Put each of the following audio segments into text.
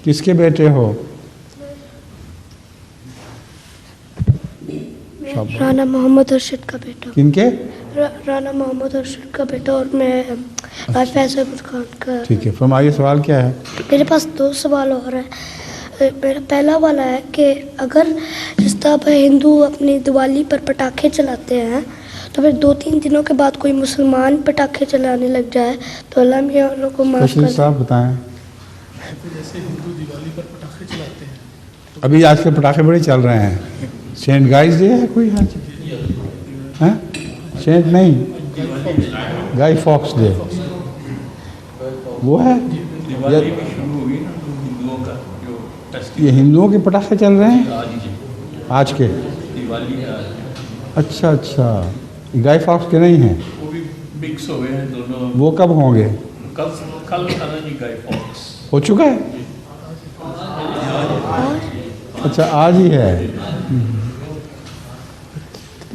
किसके बेटे हो? राणा मोहम्मद अरशद का बेटा। किनके? राणा मोहम्मद अरशद का बेटा और मैं फैसल खान का। ठीक है, फरमाइए सवाल क्या है? मेरे पास 2 सवाल और है। मेरा पहला वाला है कि अगर जिस तरह हिंदू अपनी दिवाली पर पटाखे चलाते हैं तो फिर 2-3 दिनों के बाद कोई मुसलमान पटाखे चलाने लग जाए तो अल्लाह मियां उन लोगों को माफ़ कर दे। साहब बताएं। जैसे हिंदू दिवाली पर पटाखे चलाते हैं तो अभी आज के पटाखे बड़े चल रहे हैं। सेंट गाइस डे है कोई आज? हैं? सेंट नहीं, गाय फॉक्स डे वो है। ये हिंदुओं के पटाखे चल रहे हैं आज के? अच्छा अच्छा, गाय फॉक्स के नहीं हैं? वो भी मिक्स हो गए हैं दोनों। वो कब होंगे? कल था ना जी गाय फॉक्स। हो चुका है? अच्छा आज ही है।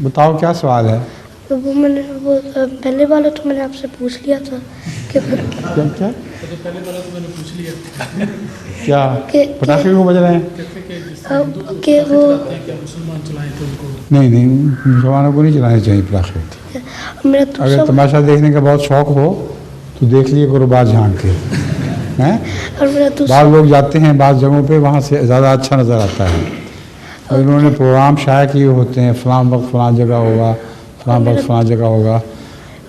बताओ क्या सवाल है? तो वो पहले वाला तो मैंने आपसे पूछ लिया था कि क्या क्या तो पहले वाला तो मैंने पूछ लिया क्या पटाखे क्यों बज रहे हैं? कि वो क्या मुसलमान चलाए थे उनको। नहीं नहीं, मुसलमानों को नहीं चलाने चाहिए पटाखे। मेरा अगर दूसरा तमाशा देखने का बहुत शौक हो तो देख लिए करो बाहर झांक के, हैं? और मेरा दूसरा बाद लोग जाते हैं बाद जगहों पे, वहाँ से ज़्यादा अच्छा नज़र आता है। और इन्होंने प्रोग्राम शाया किए होते हैं, फ़लाँ वक्त फ़लाँ जगह होगा, फ़लाँ वक्त फ़लाँ जगह होगा,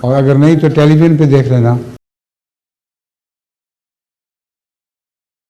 और अगर नहीं तो टेलीविज़न पे देख लेना।